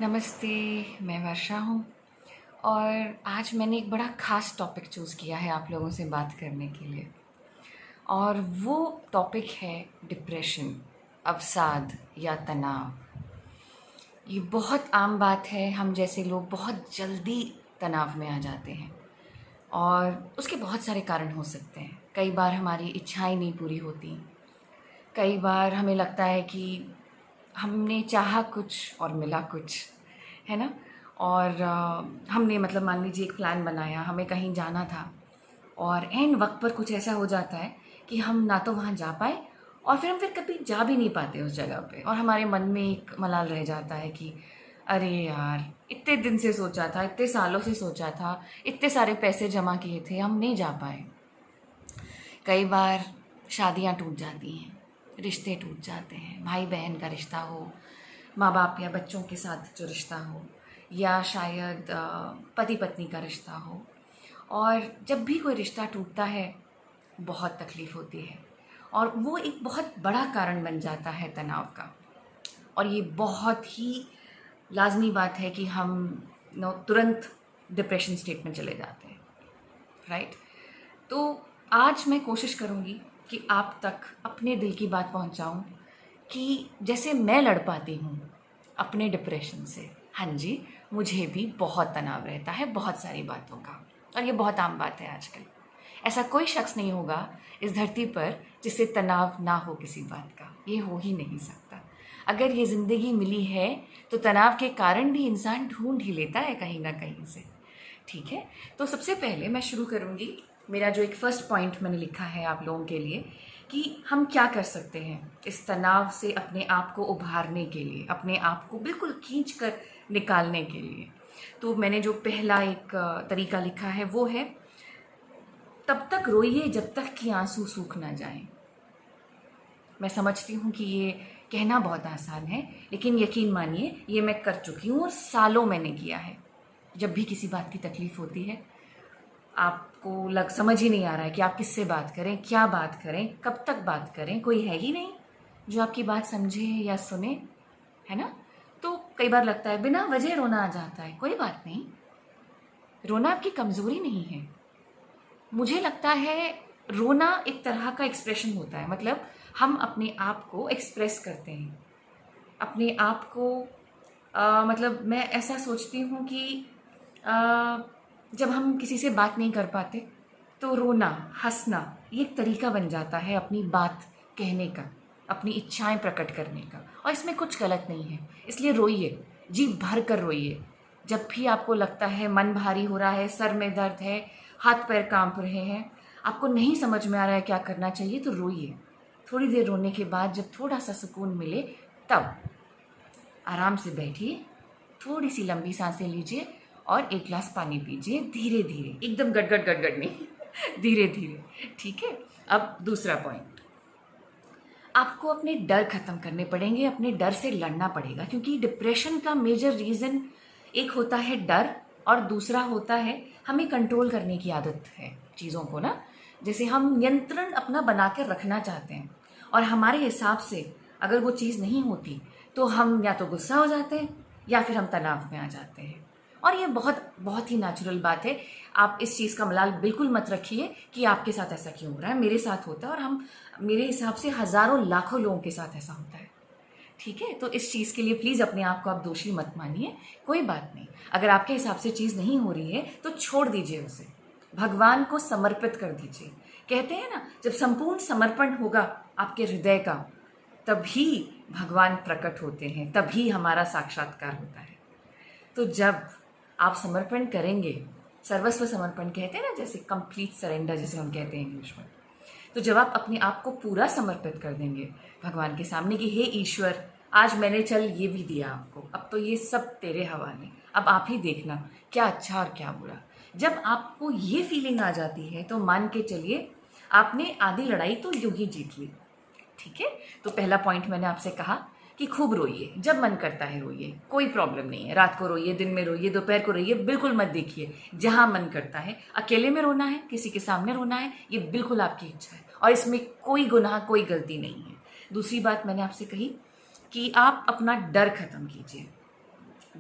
नमस्ते, मैं वर्षा हूँ और आज मैंने एक बड़ा ख़ास टॉपिक चूज़ किया है आप लोगों से बात करने के लिए। और वो टॉपिक है डिप्रेशन, अवसाद या तनाव। ये बहुत आम बात है, हम जैसे लोग बहुत जल्दी तनाव में आ जाते हैं और उसके बहुत सारे कारण हो सकते हैं। कई बार हमारी इच्छाएं नहीं पूरी होती, कई बार हमें लगता है कि हमने चाहा कुछ और मिला कुछ, है ना? और हमने मतलब मान लीजिए एक प्लान बनाया, हमें कहीं जाना था और ऐन वक्त पर कुछ ऐसा हो जाता है कि हम ना तो वहाँ जा पाए और फिर कभी जा भी नहीं पाते उस जगह पे, और हमारे मन में एक मलाल रह जाता है कि अरे यार, इतने दिन से सोचा था, इतने सालों से सोचा था, इतने सारे पैसे जमा किए थे, हम नहीं जा पाए। कई बार शादियाँ टूट जाती हैं, रिश्ते टूट जाते हैं, भाई बहन का रिश्ता हो, माँ बाप या बच्चों के साथ जो रिश्ता हो, या शायद पति पत्नी का रिश्ता हो। और जब भी कोई रिश्ता टूटता है बहुत तकलीफ़ होती है और वो एक बहुत बड़ा कारण बन जाता है तनाव का। और ये बहुत ही लाज़मी बात है कि हम तुरंत डिप्रेशन स्टेट में चले जाते हैं, राइट? तो आज मैं कोशिश करूँगी कि आप तक अपने दिल की बात पहुँचाऊँ कि जैसे मैं लड़ पाती हूँ अपने डिप्रेशन से। हाँ जी, मुझे भी बहुत तनाव रहता है बहुत सारी बातों का, और ये बहुत आम बात है आजकल। ऐसा कोई शख्स नहीं होगा इस धरती पर जिसे तनाव ना हो किसी बात का, ये हो ही नहीं सकता। अगर ये ज़िंदगी मिली है तो तनाव के कारण भी इंसान ढूंढ ही लेता है कहीं ना कहीं से। ठीक है, तो सबसे पहले मैं शुरू करूँगी, मेरा जो एक फ़र्स्ट पॉइंट मैंने लिखा है आप लोगों के लिए, कि हम क्या कर सकते हैं इस तनाव से अपने आप को उभारने के लिए, अपने आप को बिल्कुल खींच कर निकालने के लिए। तो मैंने जो पहला एक तरीका लिखा है वो है, तब तक रोइए जब तक कि आंसू सूख ना जाएं। मैं समझती हूँ कि ये कहना बहुत आसान है, लेकिन यकीन मानिए ये मैं कर चुकी हूँ और सालों मैंने किया है। जब भी किसी बात की तकलीफ़ होती है, आपको समझ ही नहीं आ रहा है कि आप किससे बात करें, क्या बात करें, कब तक बात करें, कोई है ही नहीं जो आपकी बात समझे या सुने, है ना? तो कई बार लगता है बिना वजह रोना आ जाता है। कोई बात नहीं, रोना आपकी कमज़ोरी नहीं है। मुझे लगता है रोना एक तरह का एक्सप्रेशन होता है, मतलब हम अपने आप को एक्सप्रेस करते हैं, अपने आप को मतलब मैं ऐसा सोचती हूँ कि अ, जब हम किसी से बात नहीं कर पाते तो रोना, हंसना ये एक तरीका बन जाता है अपनी बात कहने का, अपनी इच्छाएं प्रकट करने का, और इसमें कुछ गलत नहीं है। इसलिए रोइए, जी भर कर रोइए। जब भी आपको लगता है मन भारी हो रहा है, सर में दर्द है, हाथ पैर कांप रहे हैं, आपको नहीं समझ में आ रहा है क्या करना चाहिए, तो रोइए। थोड़ी देर रोने के बाद जब थोड़ा सा सुकून मिले तब आराम से बैठिए, थोड़ी सी लंबी सांसें लीजिए और एक गिलास पानी पीजिए, धीरे धीरे, एकदम गटगट गटगट नहीं धीरे धीरे। ठीक है, अब दूसरा पॉइंट, आपको अपने डर खत्म करने पड़ेंगे, अपने डर से लड़ना पड़ेगा, क्योंकि डिप्रेशन का मेजर रीज़न एक होता है डर और दूसरा होता है हमें कंट्रोल करने की आदत है चीज़ों को ना। जैसे हम नियंत्रण अपना बना कर रखना चाहते हैं और हमारे हिसाब से अगर वो चीज़ नहीं होती तो हम या तो गुस्सा हो जाते हैं या फिर हम तनाव में आ जाते हैं। और ये बहुत बहुत ही नेचुरल बात है। आप इस चीज़ का मलाल बिल्कुल मत रखिए कि आपके साथ ऐसा क्यों हो रहा है, मेरे साथ होता है, और हम मेरे हिसाब से हज़ारों लाखों लोगों के साथ ऐसा होता है। ठीक है, तो इस चीज़ के लिए प्लीज़ अपने आप को आप दोषी मत मानिए। कोई बात नहीं, अगर आपके हिसाब से चीज़ नहीं हो रही है तो छोड़ दीजिए उसे, भगवान को समर्पित कर दीजिए। कहते हैं ना, जब संपूर्ण समर्पण होगा आपके हृदय का, तभी भगवान प्रकट होते हैं, तभी हमारा साक्षात्कार होता है। तो जब आप समर्पण करेंगे, सर्वस्व समर्पण कहते हैं ना, जैसे कंप्लीट सरेंडर जिसे हम कहते हैं इंग्लिश में, तो जब आप अपने आप को पूरा समर्पित कर देंगे भगवान के सामने कि हे ईश्वर, आज मैंने चल ये भी दिया आपको, अब तो ये सब तेरे हवाले, अब आप ही देखना क्या अच्छा और क्या बुरा। जब आपको ये फीलिंग आ जाती है तो मान के चलिए आपने आधी लड़ाई तो यूं ही जीत ली। ठीक है, तो पहला पॉइंट मैंने आपसे कहा कि खूब रोइए, जब मन करता है रोइए, कोई प्रॉब्लम नहीं है। रात को रोइए, दिन में रोइए, दोपहर को रोइए, बिल्कुल मत देखिए, जहाँ मन करता है। अकेले में रोना है, किसी के सामने रोना है, ये बिल्कुल आपकी इच्छा है और इसमें कोई गुनाह, कोई गलती नहीं है। दूसरी बात मैंने आपसे कही कि आप अपना डर खत्म कीजिए।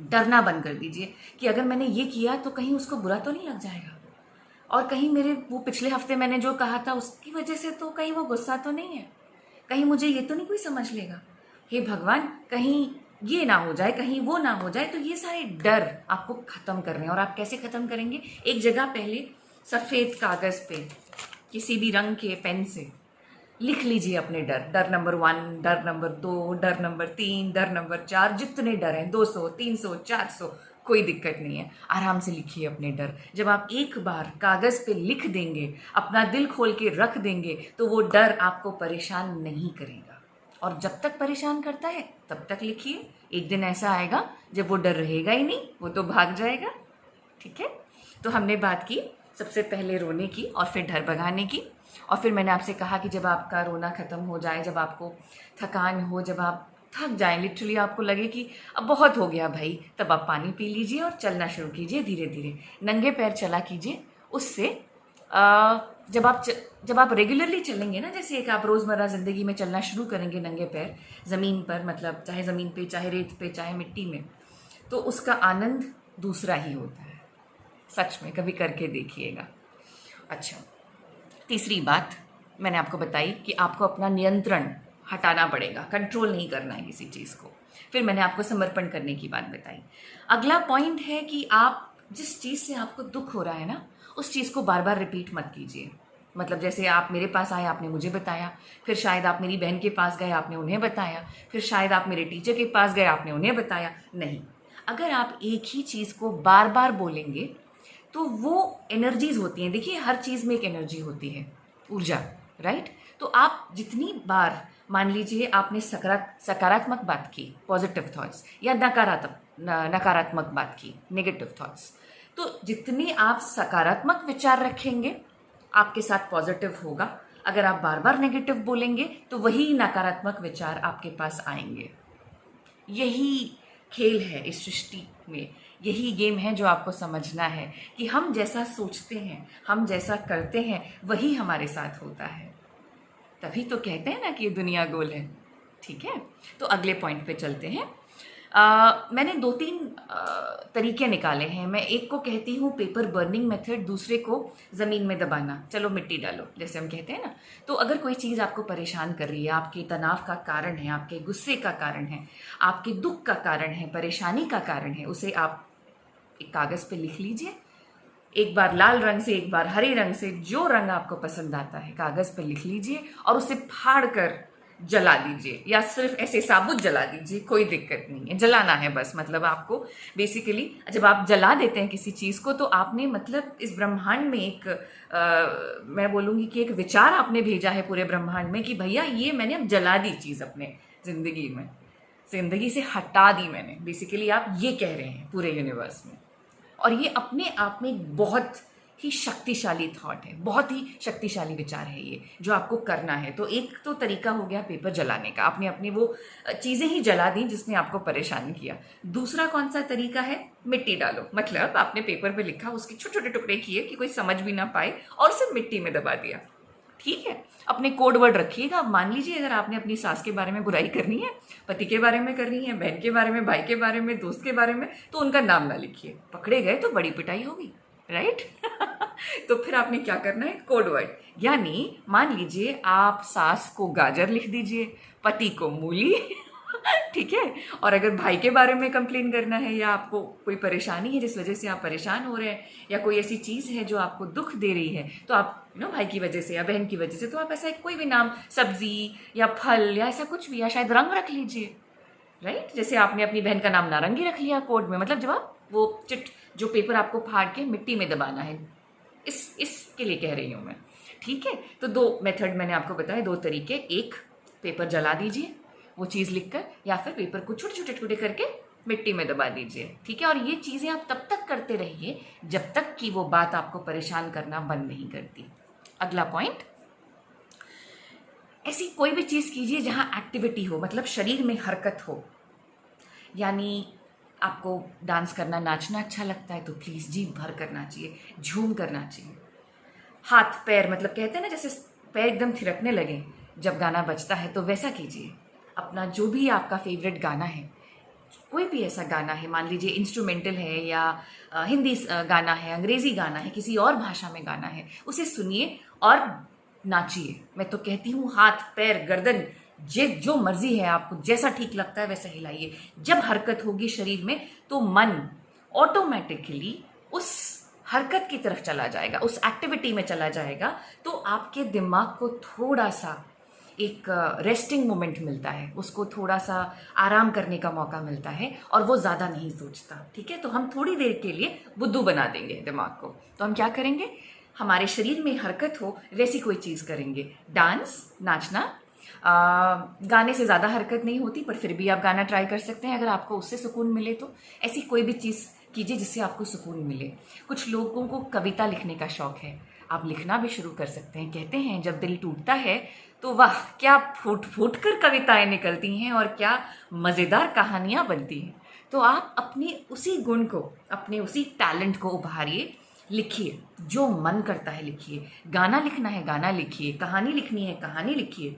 डरना बंद कर दीजिए कि अगर मैंने ये किया तो कहीं उसको बुरा तो नहीं लग जाएगा, और कहीं मेरे वो पिछले हफ्ते मैंने जो कहा था उसकी वजह से तो कहीं वो गुस्सा तो नहीं है, कहीं मुझे ये तो नहीं कोई समझ लेगा। हे भगवान, कहीं ये ना हो जाए, कहीं वो ना हो जाए। तो ये सारे डर आपको ख़त्म करने हैं। और आप कैसे ख़त्म करेंगे? एक जगह पहले सफ़ेद कागज़ पे किसी भी रंग के पेन से लिख लीजिए अपने डर। डर नंबर 1, डर नंबर 2, डर नंबर 3, डर नंबर 4, जितने डर हैं, 200, 300, 400, कोई दिक्कत नहीं है। आराम से लिखिए अपने डर। जब आप एक बार कागज़ पे लिख देंगे, अपना दिल खोल के रख देंगे, तो वो डर आपको परेशान नहीं करेगा। और जब तक परेशान करता है तब तक लिखिए। एक दिन ऐसा आएगा जब वो डर रहेगा ही नहीं, वो तो भाग जाएगा। ठीक है? तो हमने बात की सबसे पहले रोने की और फिर डर भगाने की। और फिर मैंने आपसे कहा कि जब आपका रोना ख़त्म हो जाए, जब आपको थकान हो, जब आप थक जाएं, लिटरली आपको लगे कि अब बहुत हो गया भाई, तब आप पानी पी लीजिए और चलना शुरू कीजिए धीरे धीरे। नंगे पैर चला कीजिए। उससे जब आप रेगुलरली चलेंगे ना, जैसे एक आप रोज़मर्रा ज़िंदगी में चलना शुरू करेंगे नंगे पैर ज़मीन पर, मतलब चाहे ज़मीन पे, चाहे रेत पे, चाहे मिट्टी में, तो उसका आनंद दूसरा ही होता है। सच में कभी करके देखिएगा। अच्छा, तीसरी बात मैंने आपको बताई कि आपको अपना नियंत्रण हटाना पड़ेगा, कंट्रोल नहीं करना है किसी चीज़ को। फिर मैंने आपको समर्पण करने की बात बताई। अगला पॉइंट है कि आप जिस चीज़ से आपको दुख हो रहा है ना, उस चीज़ को बार बार रिपीट मत कीजिए। मतलब जैसे आप मेरे पास आए, आपने मुझे बताया, फिर शायद आप मेरी बहन के पास गए, आपने उन्हें बताया, फिर शायद आप मेरे टीचर के पास गए, आपने उन्हें बताया। नहीं, अगर आप एक ही चीज़ को बार बार बोलेंगे तो वो एनर्जीज होती हैं। देखिए, हर चीज़ में एक एनर्जी होती है, ऊर्जा, राइट? तो आप जितनी बार, मान लीजिए आपने सकारात्मक बात की, पॉजिटिव थॉट्स, या नकारात्मक बात की, नेगेटिव थॉट्स, तो जितनी आप सकारात्मक विचार रखेंगे आपके साथ पॉजिटिव होगा। अगर आप बार बार नेगेटिव बोलेंगे तो वही नकारात्मक विचार आपके पास आएंगे। यही खेल है इस सृष्टि में, यही गेम है जो आपको समझना है कि हम जैसा सोचते हैं, हम जैसा करते हैं, वही हमारे साथ होता है। तभी तो कहते हैं ना कि ये दुनिया गोल है। ठीक है? तो अगले पॉइंट पे चलते हैं। मैंने 2-3 तरीके निकाले हैं। मैं एक को कहती हूँ पेपर बर्निंग मेथड, दूसरे को ज़मीन में दबाना, चलो मिट्टी डालो, जैसे हम कहते हैं ना। तो अगर कोई चीज़ आपको परेशान कर रही है, आपके तनाव का कारण है, आपके गुस्से का कारण है, आपके दुख का कारण है, परेशानी का कारण है, उसे आप एक कागज़ पे लिख लीजिए। एक बार लाल रंग से, एक बार हरे रंग से, जो रंग आपको पसंद आता है कागज़ पर लिख लीजिए और उसे फाड़ कर जला दीजिए, या सिर्फ ऐसे साबुत जला दीजिए, कोई दिक्कत नहीं है, जलाना है बस। मतलब आपको बेसिकली जब आप जला देते हैं किसी चीज़ को, तो आपने मतलब इस ब्रह्मांड में एक मैं बोलूँगी कि एक विचार आपने भेजा है पूरे ब्रह्मांड में कि भैया ये मैंने अब जला दी चीज़, अपने ज़िंदगी से हटा दी मैंने। बेसिकली आप ये कह रहे हैं पूरे यूनिवर्स में। और ये अपने आप में एक बहुत ही शक्तिशाली थॉट है, बहुत ही शक्तिशाली विचार है ये, जो आपको करना है। तो एक तो तरीका हो गया पेपर जलाने का, आपने अपनी वो चीज़ें ही जला दी जिसने आपको परेशान किया। दूसरा कौन सा तरीका है? मिट्टी डालो। मतलब आपने पेपर पे लिखा, उसके छोटे छोटे टुकड़े किए कि कोई समझ भी ना पाए, और उसे मिट्टी में दबा दिया। ठीक है? अपने कोड वर्ड रखिएगा। मान लीजिए अगर आपने अपनी सास के बारे में बुराई करनी है, पति के बारे में करनी है, बहन के बारे में, भाई के बारे में, दोस्त के बारे में, तो उनका नाम ना लिखिए। पकड़े गए तो बड़ी पिटाई होगी, राइट? तो फिर आपने क्या करना है? Code word. यानी मान लीजिए आप सास को गाजर लिख दीजिए, पति को मूली ठीक है? और अगर भाई के बारे में कंप्लेन करना है, या आपको कोई परेशानी है जिस वजह से आप परेशान हो रहे हैं, या कोई ऐसी चीज़ है जो आपको दुख दे रही है, तो आप भाई की वजह से या बहन की वजह से, तो आप ऐसा कोई भी नाम, सब्जी या फल या ऐसा कुछ भी, या शायद रंग रख लीजिए, राइट? जैसे आपने अपनी बहन का नाम नारंगी रख लिया कोड में। मतलब जब आप वो जो पेपर आपको फाड़ के मिट्टी में दबाना है, इसके लिए कह रही हूँ मैं। ठीक है? तो 2 मेथड मैंने आपको बताए, 2 तरीके। एक, पेपर जला दीजिए वो चीज़ लिखकर, या फिर पेपर को छोटे छोटे टुकड़े करके मिट्टी में दबा दीजिए। ठीक है? और ये चीज़ें आप तब तक करते रहिए जब तक कि वो बात आपको परेशान करना बंद नहीं करती। अगला पॉइंट, ऐसी कोई भी चीज़ कीजिए जहाँ एक्टिविटी हो, मतलब शरीर में हरकत हो। यानी आपको डांस करना, नाचना अच्छा लगता है तो प्लीज़ जी भर करना चाहिए, झूम करना चाहिए। हाथ पैर, मतलब कहते हैं ना जैसे पैर एकदम थिरकने लगे जब गाना बजता है, तो वैसा कीजिए। अपना जो भी आपका फेवरेट गाना है, कोई भी ऐसा गाना है, मान लीजिए इंस्ट्रूमेंटल है या हिंदी गाना है, अंग्रेज़ी गाना है, किसी और भाषा में गाना है, उसे सुनिए और नाचिए। मैं तो कहती हूँ हाथ पैर गर्दन जो मर्जी है, आपको जैसा ठीक लगता है वैसा हिलाइए। जब हरकत होगी शरीर में तो मन ऑटोमेटिकली उस हरकत की तरफ चला जाएगा, उस एक्टिविटी में चला जाएगा, तो आपके दिमाग को थोड़ा सा एक रेस्टिंग मोमेंट मिलता है, उसको थोड़ा सा आराम करने का मौका मिलता है और वो ज़्यादा नहीं सोचता। ठीक है, तो हम थोड़ी देर के लिए बुद्धू बना देंगे दिमाग को। तो हम क्या करेंगे, हमारे शरीर में हरकत हो वैसी कोई चीज़ करेंगे। डांस, नाचना, गाने से ज़्यादा हरकत नहीं होती, पर फिर भी आप गाना ट्राई कर सकते हैं अगर आपको उससे सुकून मिले तो। ऐसी कोई भी चीज़ कीजिए जिससे आपको सुकून मिले। कुछ लोगों को कविता लिखने का शौक़ है, आप लिखना भी शुरू कर सकते हैं। कहते हैं जब दिल टूटता है तो वाह क्या फूट फूट कर कविताएं निकलती हैं और क्या मज़ेदार कहानियाँ बनती हैं। तो आप अपने उसी गुण को, अपने उसी टैलेंट को उभारिए, लिखिए, जो मन करता है लिखिए। गाना लिखना है गाना लिखिए, कहानी लिखनी है कहानी लिखिए।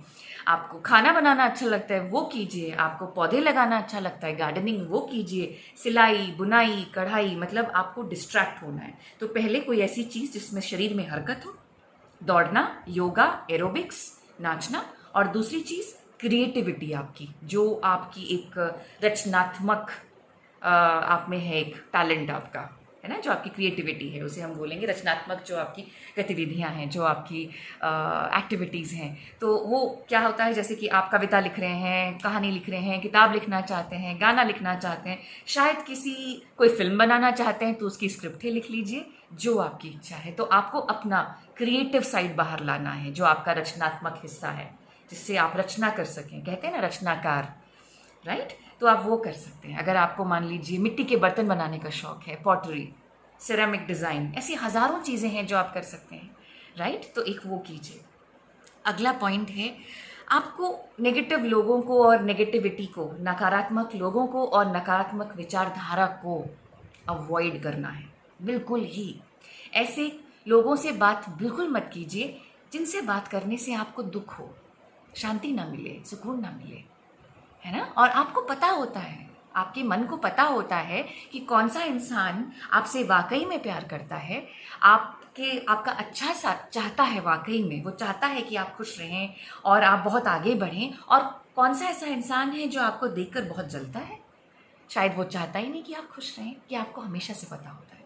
आपको खाना बनाना अच्छा लगता है वो कीजिए, आपको पौधे लगाना अच्छा लगता है गार्डनिंग वो कीजिए, सिलाई बुनाई कढ़ाई, मतलब आपको डिस्ट्रैक्ट होना है तो पहले कोई ऐसी चीज़ जिसमें शरीर में हरकत हो, दौड़ना, योगा, एरोबिक्स, नाचना, और दूसरी चीज़ क्रिएटिविटी आपकी, जो आपकी एक रचनात्मक आप में है, एक टैलेंट आपका है ना, जो आपकी क्रिएटिविटी है उसे हम बोलेंगे रचनात्मक। जो आपकी गतिविधियां हैं, जो आपकी एक्टिविटीज़ हैं, तो वो क्या होता है, जैसे कि आप कविता लिख रहे हैं, कहानी लिख रहे हैं, किताब लिखना चाहते हैं, गाना लिखना चाहते हैं, शायद किसी कोई फिल्म बनाना चाहते हैं तो उसकी स्क्रिप्ट ही लिख लीजिए, जो आपकी इच्छा है। तो आपको अपना क्रिएटिव साइड बाहर लाना है, जो आपका रचनात्मक हिस्सा है, जिससे आप रचना कर सकें। कहते हैं ना रचनाकार, राइट? तो आप वो कर सकते हैं। अगर आपको मान लीजिए मिट्टी के बर्तन बनाने का शौक़ है, पॉटरी, सिरेमिक डिज़ाइन, ऐसी हज़ारों चीज़ें हैं जो आप कर सकते हैं, राइट? तो एक वो कीजिए। अगला पॉइंट है, आपको नेगेटिव लोगों को और नेगेटिविटी को, नकारात्मक लोगों को और नकारात्मक विचारधारा को अवॉइड करना है, बिल्कुल ही। ऐसे लोगों से बात बिल्कुल मत कीजिए जिनसे बात करने से आपको दुख हो, शांति ना मिले, सुकून ना मिले, है ना। और आपको पता होता है, आपके मन को पता होता है कि कौन सा इंसान आपसे वाकई में प्यार करता है, आपका अच्छा सा चाहता है, वाकई में वो चाहता है कि आप खुश रहें और आप बहुत आगे बढ़ें, और कौन सा ऐसा इंसान है जो आपको देखकर बहुत जलता है, शायद वो चाहता ही नहीं कि आप खुश रहें। कि आपको हमेशा से पता होता है।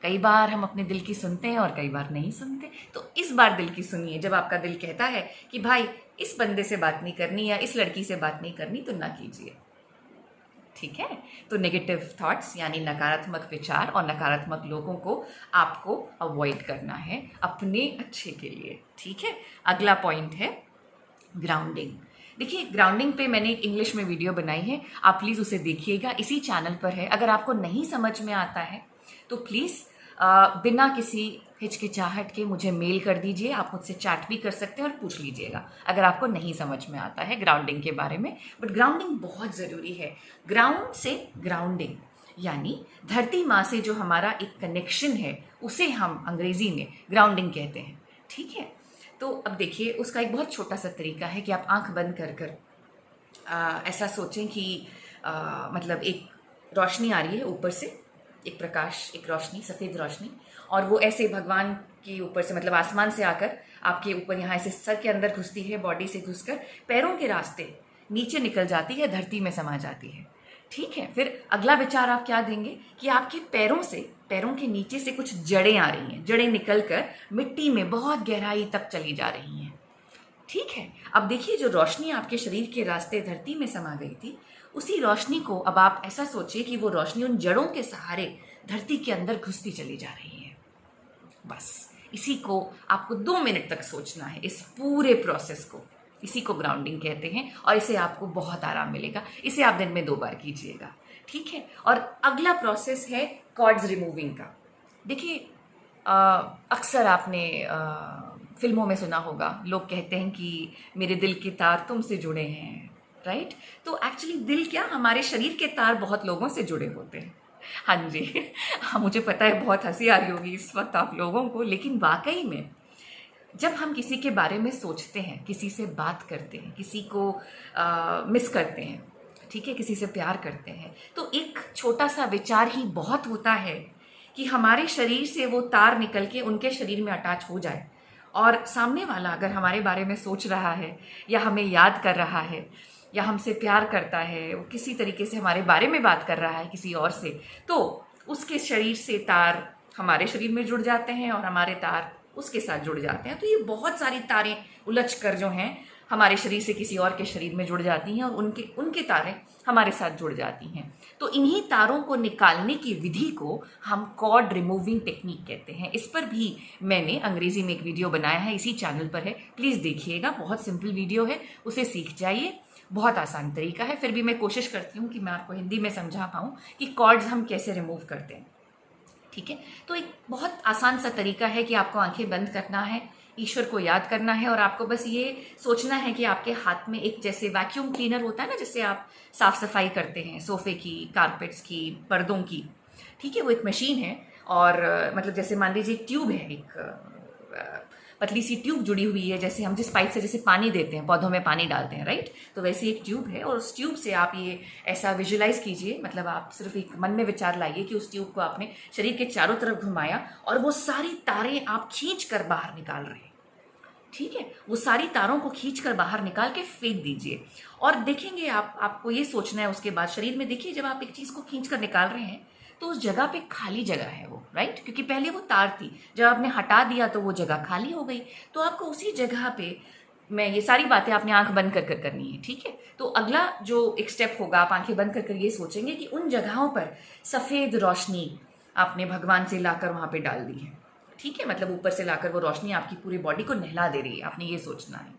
कई बार हम अपने दिल की सुनते हैं और कई बार नहीं सुनते, तो इस बार दिल की सुनिए। जब आपका दिल कहता है कि भाई इस बंदे से बात नहीं करनी या इस लड़की से बात नहीं करनी, तो ना कीजिए, ठीक है। तो नेगेटिव थॉट्स यानी नकारात्मक विचार और नकारात्मक लोगों को आपको अवॉइड करना है अपने अच्छे के लिए, ठीक है। अगला पॉइंट है ग्राउंडिंग। देखिए, ग्राउंडिंग पे मैंने एक इंग्लिश में वीडियो बनाई है, आप प्लीज़ उसे देखिएगा, इसी चैनल पर है। अगर आपको नहीं समझ में आता है तो प्लीज़ बिना किसी हिचकिचाहट के मुझे मेल कर दीजिए। आप मुझसे चैट भी कर सकते हैं और पूछ लीजिएगा अगर आपको नहीं समझ में आता है ग्राउंडिंग के बारे में। बट ग्राउंडिंग बहुत ज़रूरी है। ग्राउंड से ग्राउंडिंग यानी धरती माँ से जो हमारा एक कनेक्शन है, उसे हम अंग्रेज़ी में ग्राउंडिंग कहते हैं, ठीक है। तो अब देखिए, उसका एक बहुत छोटा सा तरीका है कि आप आंख बंद कर कर ऐसा सोचें कि मतलब एक रोशनी आ रही है ऊपर से, एक प्रकाश, एक रोशनी, सफ़ेद रोशनी, और वो ऐसे भगवान के ऊपर से, मतलब आसमान से आकर आपके ऊपर यहाँ ऐसे सर के अंदर घुसती है, बॉडी से घुसकर पैरों के रास्ते नीचे निकल जाती है, धरती में समा जाती है, ठीक है। फिर अगला विचार आप क्या देंगे कि आपके पैरों से, पैरों के नीचे से कुछ जड़ें आ रही हैं, जड़ें निकलकर मिट्टी में बहुत गहराई तक चली जा रही हैं, ठीक है। अब देखिए, जो रोशनी आपके शरीर के रास्ते धरती में समा गई थी, उसी रोशनी को अब आप ऐसा सोचिए कि वो रोशनी उन जड़ों के सहारे धरती के अंदर घुसती चली जा रही है। बस इसी को आपको 2 मिनट तक सोचना है, इस पूरे प्रोसेस को। इसी को ग्राउंडिंग कहते हैं और इसे आपको बहुत आराम मिलेगा। इसे आप दिन में 2 बार कीजिएगा, ठीक है। और अगला प्रोसेस है कॉर्ड्स रिमूविंग का। देखिए, अक्सर आपने फिल्मों में सुना होगा, लोग कहते हैं कि मेरे दिल के तार तुमसे जुड़े हैं, राइट। तो एक्चुअली दिल क्या, हमारे शरीर के तार बहुत लोगों से जुड़े होते हैं। हाँ जी, हाँ, मुझे पता है बहुत हंसी आ रही होगी इस वक्त आप लोगों को, लेकिन वाकई में जब हम किसी के बारे में सोचते हैं, किसी से बात करते हैं, किसी को मिस करते हैं, ठीक है, किसी से प्यार करते हैं, तो एक छोटा सा विचार ही बहुत होता है कि हमारे शरीर से वो तार निकल के उनके शरीर में अटैच हो जाए, और सामने वाला अगर हमारे बारे में सोच रहा है या हमें याद कर रहा है या हमसे प्यार करता है, वो किसी तरीके से हमारे बारे में बात कर रहा है किसी और से, तो उसके शरीर से तार हमारे शरीर में जुड़ जाते हैं और हमारे तार उसके साथ जुड़ जाते हैं। तो ये बहुत सारी तारें उलझ कर जो हैं हमारे शरीर से किसी और के शरीर में जुड़ जाती हैं और उनके उनके तारें हमारे साथ जुड़ जाती हैं। तो इन्हीं तारों को निकालने की विधि को हम कॉर्ड रिमूविंग टेक्निक कहते हैं। इस पर भी मैंने अंग्रेजी में एक वीडियो बनाया है, इसी चैनल पर है, प्लीज़ देखिएगा। बहुत सिंपल वीडियो है, उसे सीख जाइए, बहुत आसान तरीका है। फिर भी मैं कोशिश करती हूँ कि मैं आपको हिंदी में समझा पाऊँ कि कॉर्ड्स हम कैसे रिमूव करते हैं। ठीक है, तो एक बहुत आसान सा तरीका है कि आपको आंखें बंद करना है, ईश्वर को याद करना है और आपको बस ये सोचना है कि आपके हाथ में एक जैसे वैक्यूम क्लीनर होता है ना, जिससे आप साफ सफाई करते हैं सोफे की, कारपेट्स की, पर्दों की। ठीक है, वो एक मशीन है और मतलब जैसे मान लीजिए एक ट्यूब है, एक पतली सी ट्यूब जुड़ी हुई है, जैसे हम जिस पाइप से जैसे पानी देते हैं, पौधों में पानी डालते हैं, राइट। तो वैसे एक ट्यूब है और उस ट्यूब से आप ये ऐसा विजुलाइज कीजिए, मतलब आप सिर्फ एक मन में विचार लाइए कि उस ट्यूब को आपने शरीर के चारों तरफ घुमाया और वो सारी तारें आप खींच कर बाहर निकाल रहे हैं। ठीक है, वो सारी तारों को खींच कर बाहर निकाल के फेंक दीजिए और देखेंगे आपको ये सोचना है उसके बाद, शरीर में देखिए जब आप एक चीज़ को खींच कर निकाल रहे हैं तो उस जगह पे खाली जगह है वो, राइट, क्योंकि पहले वो तार थी, जब आपने हटा दिया तो वो जगह खाली हो गई। तो आपको उसी जगह पे, मैं ये सारी बातें आपने आंख बंद कर करनी है। ठीक है, तो अगला जो एक स्टेप होगा, आप आंखें बंद कर ये सोचेंगे कि उन जगहों पर सफ़ेद रोशनी आपने भगवान से लाकर वहाँ पे डाल दी है। ठीक है, मतलब ऊपर से लाकर वो रोशनी आपकी पूरी बॉडी को नहला दे रही है, आपने ये सोचना है।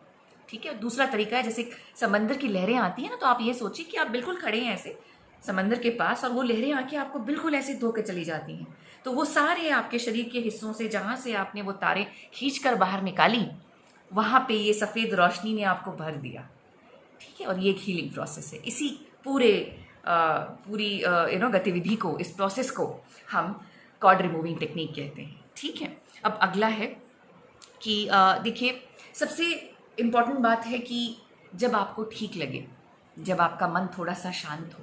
ठीक है, दूसरा तरीका है, जैसे समंदर की लहरें आती हैं ना, तो आप ये सोचिए कि आप बिल्कुल खड़े हैं ऐसे समंदर के पास और वो लहरें आके आपको बिल्कुल ऐसे धो के चली जाती हैं। तो वो सारे आपके शरीर के हिस्सों से जहाँ से आपने वो तारें खींच कर बाहर निकाली, वहाँ पे ये सफ़ेद रोशनी ने आपको भर दिया। ठीक है, और ये एक हीलिंग प्रोसेस है। इसी पूरी गतिविधि को, इस प्रोसेस को हम कॉर्ड रिमूविंग टेक्निक कहते हैं। ठीक है, अब अगला है कि देखिए, सबसे इम्पॉर्टेंट बात है कि जब आपको ठीक लगे, जब आपका मन थोड़ा सा शांत हो,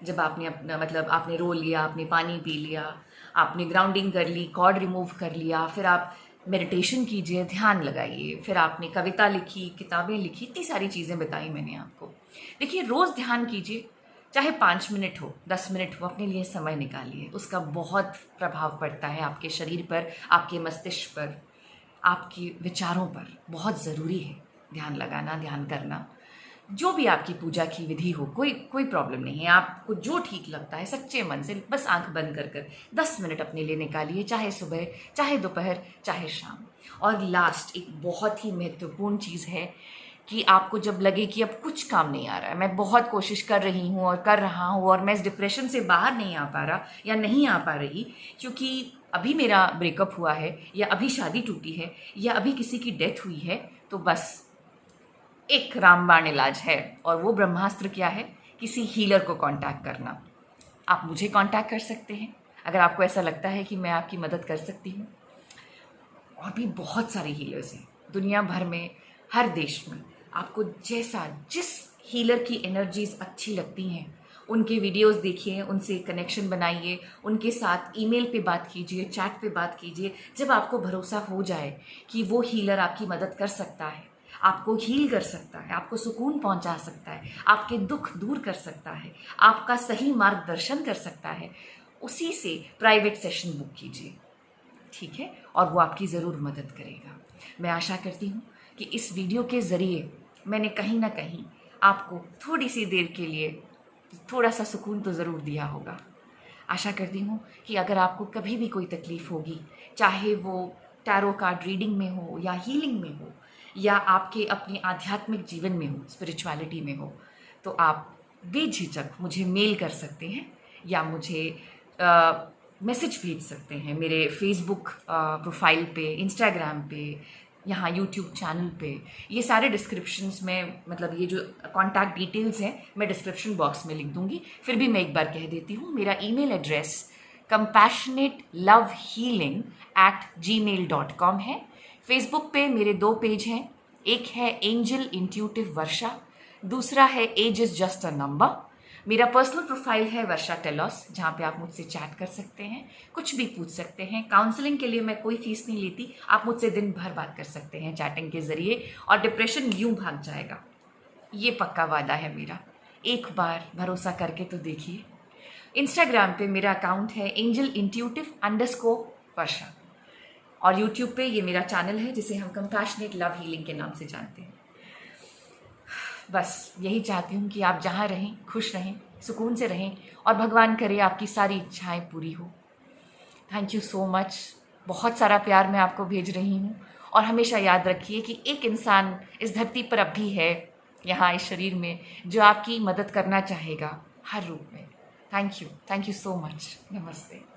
जब आपने अपना मतलब आपने रो लिया, आपने पानी पी लिया, आपने ग्राउंडिंग कर ली, कॉर्ड रिमूव कर लिया, फिर आप मेडिटेशन कीजिए, ध्यान लगाइए, फिर आपने कविता लिखी, किताबें लिखी, इतनी सारी चीज़ें बताई मैंने आपको। देखिए, रोज़ ध्यान कीजिए, चाहे 5 मिनट हो, 10 मिनट हो, अपने लिए समय निकालिए। उसका बहुत प्रभाव पड़ता है आपके शरीर पर, आपके मस्तिष्क पर, आपके विचारों पर। बहुत ज़रूरी है ध्यान लगाना, ध्यान करना। जो भी आपकी पूजा की विधि हो, कोई प्रॉब्लम नहीं है, आपको जो ठीक लगता है सच्चे मन से बस आंख बंद कर 10 मिनट अपने लिए निकालिए, चाहे सुबह, चाहे दोपहर, चाहे शाम। और लास्ट एक बहुत ही महत्वपूर्ण चीज़ है कि आपको जब लगे कि अब कुछ काम नहीं आ रहा है, मैं बहुत कोशिश कर रही हूँ और कर रहा हूँ और मैं इस डिप्रेशन से बाहर नहीं आ पा रहा या नहीं आ पा रही, क्योंकि अभी मेरा ब्रेकअप हुआ है या अभी शादी टूटी है या अभी किसी की डेथ हुई है, तो बस एक रामबाण इलाज है और वो ब्रह्मास्त्र क्या है, किसी हीलर को कांटेक्ट करना। आप मुझे कांटेक्ट कर सकते हैं अगर आपको ऐसा लगता है कि मैं आपकी मदद कर सकती हूँ। और भी बहुत सारे हीलर्स हैं दुनिया भर में, हर देश में। आपको जिस हीलर की एनर्जीज अच्छी लगती हैं, उनके वीडियोस देखिए, उनसे कनेक्शन बनाइए, उनके साथ ईमेल पे बात कीजिए, चैट पे बात कीजिए। जब आपको भरोसा हो जाए कि वो हीलर आपकी मदद कर सकता है, आपको हील कर सकता है, आपको सुकून पहुंचा सकता है, आपके दुख दूर कर सकता है, आपका सही मार्गदर्शन कर सकता है, उसी से प्राइवेट सेशन बुक कीजिए। ठीक है, और वो आपकी ज़रूर मदद करेगा। मैं आशा करती हूँ कि इस वीडियो के ज़रिए मैंने कहीं ना कहीं आपको थोड़ी सी देर के लिए थोड़ा सा सुकून तो ज़रूर दिया होगा। आशा करती हूँ कि अगर आपको कभी भी कोई तकलीफ़ होगी, चाहे वो टैरो कार्ड रीडिंग में हो या हीलिंग में हो या आपके अपने आध्यात्मिक जीवन में हो, स्पिरिचुअलिटी में हो, तो आप बेझिझक मुझे मेल कर सकते हैं या मुझे मैसेज भेज सकते हैं मेरे फेसबुक प्रोफाइल पे, इंस्टाग्राम पे, यहाँ यूट्यूब चैनल पे। ये सारे डिस्क्रिप्शंस में, मतलब ये जो कॉन्टैक्ट डिटेल्स हैं मैं डिस्क्रिप्शन बॉक्स में लिख दूँगी। फिर भी मैं एक बार कह देती हूँ, मेरा ईमेल एड्रेस compassionatelovehealing@gmail.com है। फेसबुक पे मेरे 2 पेज हैं, एक है एंजल इंट्यूटिव वर्षा दूसरा है age is just a number. मेरा पर्सनल प्रोफाइल है वर्षा टेलॉस, जहाँ पे आप मुझसे चैट कर सकते हैं, कुछ भी पूछ सकते हैं। काउंसलिंग के लिए मैं कोई फीस नहीं लेती, आप मुझसे दिन भर बात कर सकते हैं चैटिंग के ज़रिए और डिप्रेशन यूं भाग जाएगा, ये पक्का वादा है मेरा। एक बार भरोसा करके तो देखिए। इंस्टाग्राम पे मेरा अकाउंट है angel_intuitive_वर्षा और यूट्यूब पे ये मेरा चैनल है जिसे हम कंपैशनेट लव हीलिंग के नाम से जानते हैं। बस यही चाहती हूँ कि आप जहाँ रहें खुश रहें, सुकून से रहें और भगवान करे आपकी सारी इच्छाएं पूरी हो। Thank you so much. बहुत सारा प्यार मैं आपको भेज रही हूँ और हमेशा याद रखिए कि एक इंसान इस धरती पर अब भी है, यहाँ इस शरीर में, जो आपकी मदद करना चाहेगा हर रूप में। Thank you so much. नमस्ते।